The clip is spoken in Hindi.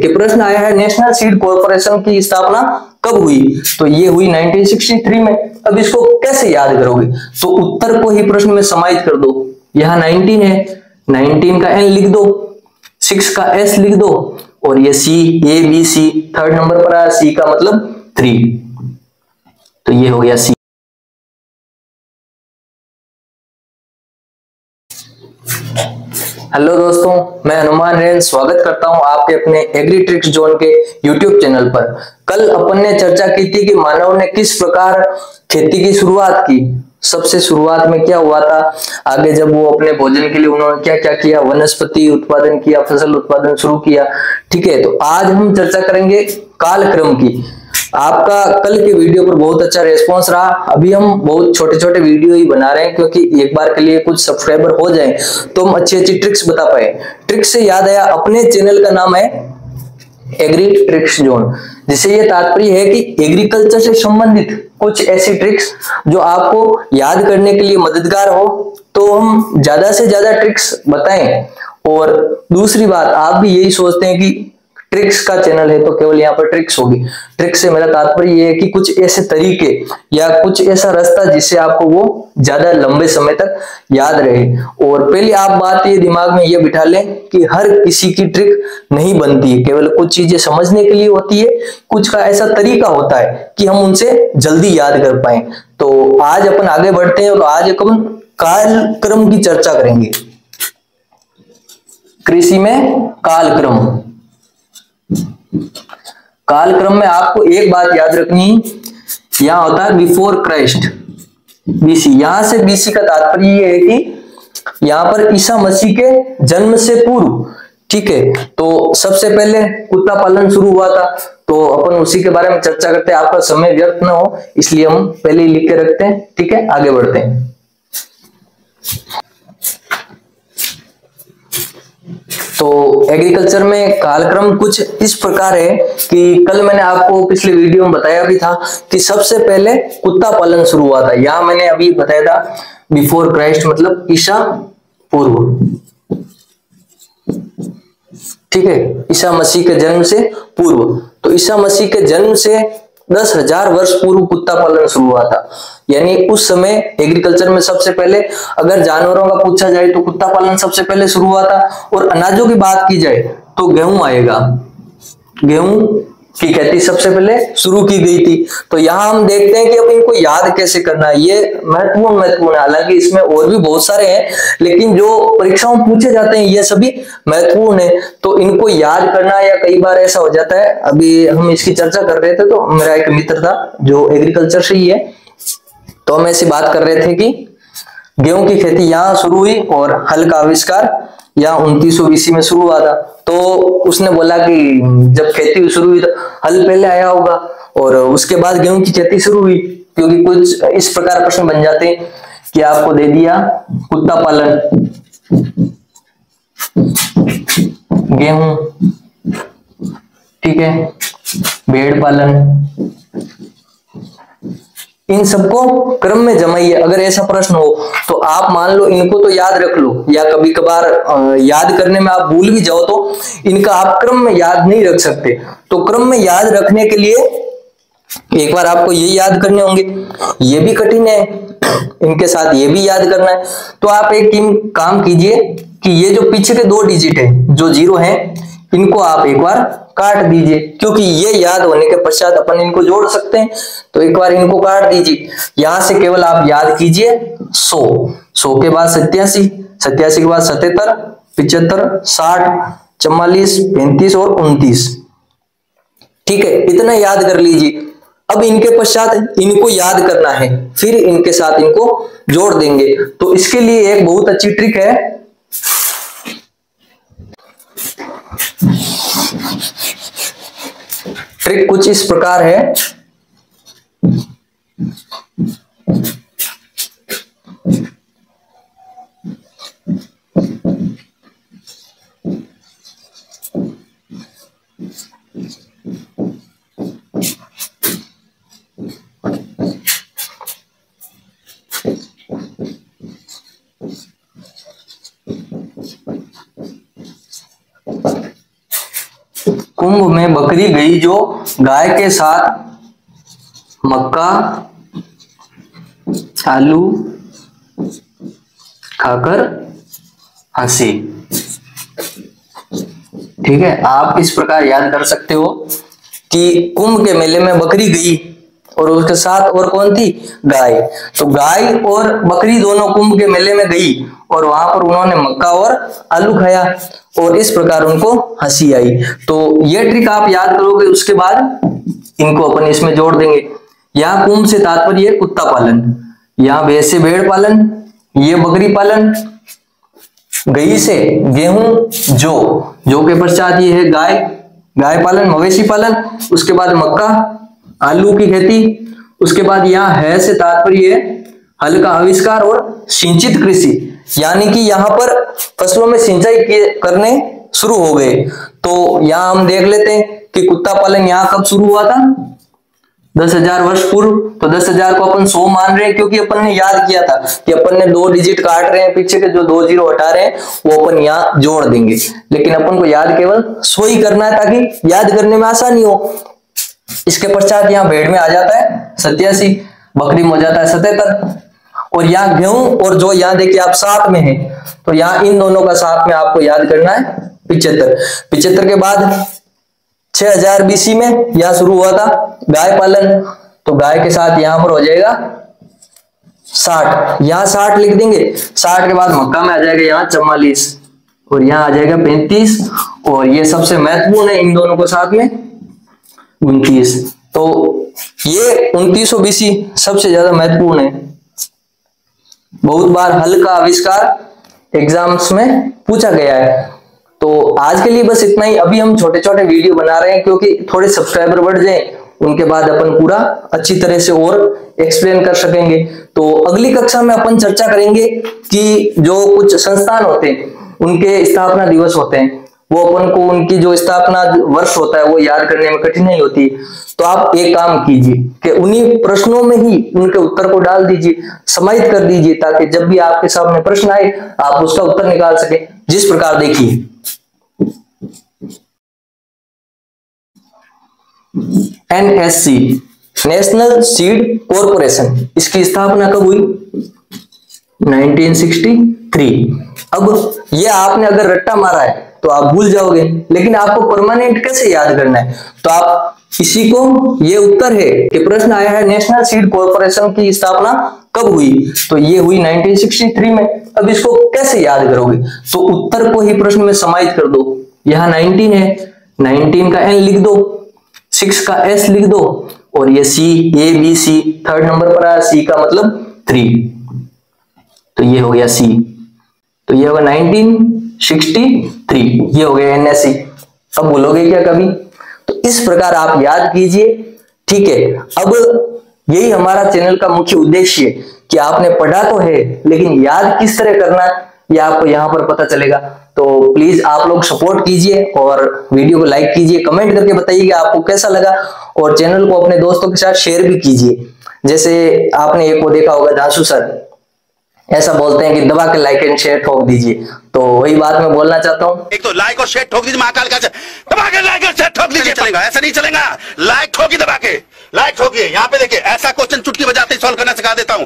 ये प्रश्न आया है नेशनल सीड कॉर्पोरेशन की स्थापना कब हुई? तो ये हुई 1963 में। अब इसको कैसे याद करोगे? तो उत्तर को ही प्रश्न में समाहित कर दो। यहाँ 19 है, 19 का एन लिख दो, 6 का एस लिख दो, और ये C, A B C third number पर आया, सी का मतलब 3, तो ये हो गया सी। हेलो दोस्तों, मैं हनुमान रेन स्वागत करता हूं आपके अपने एग्री ट्रिक्स जोन के यूट्यूब चैनल पर। कल अपन ने चर्चा की थी कि मानव ने किस प्रकार खेती की शुरुआत की। सबसे शुरुआत में क्या हुआ था, आगे जब वो अपने भोजन के लिए उन्होंने क्या क्या किया, वनस्पति उत्पादन किया, फसल उत्पादन शुरू किया। ठीक है, तो आज हम चर्चा करेंगे कालक्रम की। आपका कल के वीडियो पर बहुत अच्छा रेस्पॉन्स रहा। अभी हम बहुत छोटे छोटे वीडियो ही बना रहे हैं, क्योंकि एक बार के लिए कुछ सब्सक्राइबर हो जाए तो हम अच्छी अच्छी ट्रिक्स बता पाए। ट्रिक्स से याद आया, अपने चैनल का नाम है एग्री ट्रिक्स जोन, जिसे ये तात्पर्य है कि एग्रीकल्चर से संबंधित कुछ ऐसी ट्रिक्स जो आपको याद करने के लिए मददगार हो, तो हम ज्यादा से ज्यादा ट्रिक्स बताएं। और दूसरी बात, आप भी यही सोचते हैं कि ट्रिक्स का चैनल है तो केवल यहाँ पर ट्रिक्स होगी। ट्रिक्स से मेरा तात्पर्य ये है कि कुछ ऐसे तरीके या कुछ ऐसा रास्ता जिससे आपको वो ज्यादा लंबे समय तक याद रहे। और पहले आप बात ये दिमाग में ये बिठा लें कि हर किसी की ट्रिक नहीं बनती है, केवल कुछ चीजें समझने के लिए होती है, कुछ का ऐसा तरीका होता है कि हम उनसे जल्दी याद कर पाए। तो आज अपन आगे बढ़ते हैं और आज अपन कालक्रम की चर्चा करेंगे। कृषि में कालक्रम। कालक्रम में आपको एक बात याद रखनी, यहां होता है बिफोर क्राइस्ट, बीसी। यहां से बीसी का तात्पर्य ये है कि यहां पर ईसा मसीह के जन्म से पूर्व। ठीक है, तो सबसे पहले कुत्ता पालन शुरू हुआ था, तो अपन उसी के बारे में चर्चा करते हैं। आपका समय व्यर्थ ना हो इसलिए हम पहले ही लिख के रखते हैं। ठीक है, आगे बढ़ते हैं। तो एग्रीकल्चर में कालक्रम कुछ इस प्रकार है कि कल मैंने आपको पिछले वीडियो में बताया भी था कि सबसे पहले कुत्ता पालन शुरू हुआ था। यहां मैंने अभी बताया था बिफोर क्राइस्ट मतलब ईसा पूर्व। ठीक है, ईसा मसीह के जन्म से पूर्व। तो ईसा मसीह के जन्म से 10,000 वर्ष पूर्व कुत्ता पालन शुरू हुआ था। यानी उस समय एग्रीकल्चर में सबसे पहले अगर जानवरों का पूछा जाए तो कुत्ता पालन सबसे पहले शुरू हुआ था। और अनाजों की बात की जाए तो गेहूं आएगा, गेहूं की खेती सबसे पहले शुरू की गई थी। तो यहां हम देखते हैं कि अब इनको याद कैसे करना है, ये महत्वपूर्ण है। हालांकि इसमें और भी बहुत सारे हैं, लेकिन जो परीक्षाओं में पूछे जाते हैं ये सभी महत्वपूर्ण है। तो इनको याद करना, या कई बार ऐसा हो जाता है, अभी हम इसकी चर्चा कर रहे थे तो मेरा एक मित्र था जो एग्रीकल्चर से ही है, तो हम ऐसी बात कर रहे थे कि गेहूं की खेती यहाँ शुरू हुई और हल का आविष्कार यहाँ 2900 BC में शुरू हुआ था। तो उसने बोला कि जब खेती शुरू हुई तो हल पहले आया होगा और उसके बाद गेहूं की खेती शुरू हुई, क्योंकि कुछ इस प्रकार प्रश्न बन जाते हैं कि आपको दे दिया कुत्ता पालन, गेहूं, ठीक है, भेड़ पालन, इन सबको क्रम में जमाइए। अगर ऐसा प्रश्न हो तो आप मान लो इनको तो याद रख लो, या कभी कभार याद करने में आप भूल भी जाओ तो इनका आप क्रम में याद नहीं रख सकते। तो क्रम में याद रखने के लिए एक बार आपको ये याद करने होंगे, ये भी कठिन है, इनके साथ ये भी याद करना है। तो आप एक काम कीजिए कि ये जो पीछे के 2 डिजिट है जो 0 है, इनको आप एक बार काट दीजिए, क्योंकि ये याद होने के पश्चात अपन इनको जोड़ सकते हैं। तो एक बार इनको काट दीजिए। यहां से केवल आप याद कीजिए 100 के बाद 87, 87 के बाद 77, 75, 60, 44, 35 और 29। ठीक है, इतना याद कर लीजिए। अब इनके पश्चात इनको याद करना है, फिर इनके साथ इनको जोड़ देंगे। तो इसके लिए एक बहुत अच्छी ट्रिक है। ट्रिक कुछ इस प्रकार है, कुंभ में बकरी गई जो गाय के साथ मक्का आलू खाकर हंसी। ठीक है, आप इस प्रकार याद कर सकते हो कि कुंभ के मेले में बकरी गई और उसके साथ और कौन थी, गाय। तो गाय और बकरी दोनों कुंभ के मेले में गई और वहां पर उन्होंने मक्का और आलू खाया और इस प्रकार उनको हंसी आई। तो ये ट्रिक आप याद करोगे, उसके बाद इनको अपन इसमें जोड़ देंगे। यहाँ कुंभ से तात्पर्य है कुत्ता पालन, यहाँ भैंस से भेड़ पालन, ये बकरी पालन, गई से गेहूं, जौ के पश्चात ये है गाय पालन, मवेशी पालन, उसके बाद मक्का आलू की खेती, उसके बाद यहाँ है से तात्पर्य है हल का आविष्कार और सिंचित कृषि, यानी कि यहाँ पर फसलों में सिंचाई करने शुरू हो गए। तो यहाँ हम देख लेते हैं कि कुत्ता पालन यहाँ कब शुरू हुआ था, 10,000 वर्ष पूर्व। तो 10,000 को अपन 100 मान रहे हैं क्योंकि अपन ने याद किया था कि अपन ने 2 डिजिट काट रहे हैं, पीछे के जो 2 जीरो हटा रहे हैं वो अपन यहाँ जोड़ देंगे, लेकिन अपन को याद केवल 100 ही करना है ताकि याद करने में आसानी हो। इसके पश्चात यहाँ भेड़ में आ जाता है 87, बकरी में हो जाता है 77 और यहाँ गेहूं और जो यहाँ देखिए आप साथ में है, तो यहाँ इन दोनों का साथ में आपको याद करना है 75। 75 के बाद 6000 BC में यहाँ शुरू हुआ था गाय पालन, तो गाय के साथ यहाँ पर हो जाएगा 60, यहाँ 60 लिख देंगे। 60 के बाद मक्का में आ जाएगा यहाँ 44 और यहाँ आ जाएगा 35 और ये सबसे महत्वपूर्ण है इन दोनों को साथ में 29। तो ये 2900 BC सबसे ज्यादा महत्वपूर्ण है, बहुत बार हल का आविष्कार एग्जाम्स में पूछा गया है। तो आज के लिए बस इतना ही। अभी हम छोटे छोटे वीडियो बना रहे हैं क्योंकि थोड़े सब्सक्राइबर बढ़ जाए, उनके बाद अपन पूरा अच्छी तरह से और एक्सप्लेन कर सकेंगे। तो अगली कक्षा में अपन चर्चा करेंगे कि जो कुछ संस्थान होते हैं उनके स्थापना दिवस होते हैं, वो अपन को उनकी जो स्थापना वर्ष होता है वो याद करने में कठिनाई होती है। तो आप एक काम कीजिए कि उन्हीं प्रश्नों में ही उनके उत्तर को डाल दीजिए, समाहित कर दीजिए, ताकि जब भी आपके सामने प्रश्न आए आप उसका उत्तर निकाल सके। जिस प्रकार देखिए NSC नेशनल सीड कॉरपोरेशन, इसकी स्थापना कब हुई, 1963। अब ये आपने अगर रट्टा मारा है तो आप भूल जाओगे, लेकिन आपको परमानेंट कैसे याद करना है, तो आप इसी को, ये उत्तर है कि प्रश्न आया है नेशनल सीड कॉरपोरेशन की स्थापना कब हुई, तो ये हुई 1963 में। अब इसको कैसे याद करोगे, तो उत्तर को ही प्रश्न में समाहित कर दो। यहाँ 19 है, 19 का N लिख दो, 6 का S लिख दो और ये C, A, B, C 3rd number पर आया, C का मतलब 3, तो ये हो गया C, तो ये होगा 1963, ये हो गया NSC। अब बोलोगे क्या कभी, तो इस प्रकार आप याद कीजिए। ठीक है, अब यही हमारा चैनल का मुख्य उद्देश्य है कि आपने पढ़ा तो है लेकिन याद किस तरह करना है ये आपको यहाँ पर पता चलेगा। तो प्लीज आप लोग सपोर्ट कीजिए और वीडियो को लाइक कीजिए, कमेंट करके बताइए कि आपको कैसा लगा और चैनल को अपने दोस्तों के साथ शेयर भी कीजिए। जैसे आपने एक को देखा होगा, दासू सर ऐसा बोलते हैं कि दबा के लाइक एंड शेयर ठोक दीजिए, तो वही बात मैं बोलना चाहता हूँ। एक तो लाइक और शेयर ठोक दीजिए, महाकाल का दबा के लाइक और शेयर ठोक दीजिए, चलेगा ऐसा नहीं चलेगा, लाइक ठोकी, दबा के लाइक ठोकिए। यहाँ पे देखिए ऐसा क्वेश्चन चुटकी बजाते ही सॉल्व करना सिखा देता हूँ।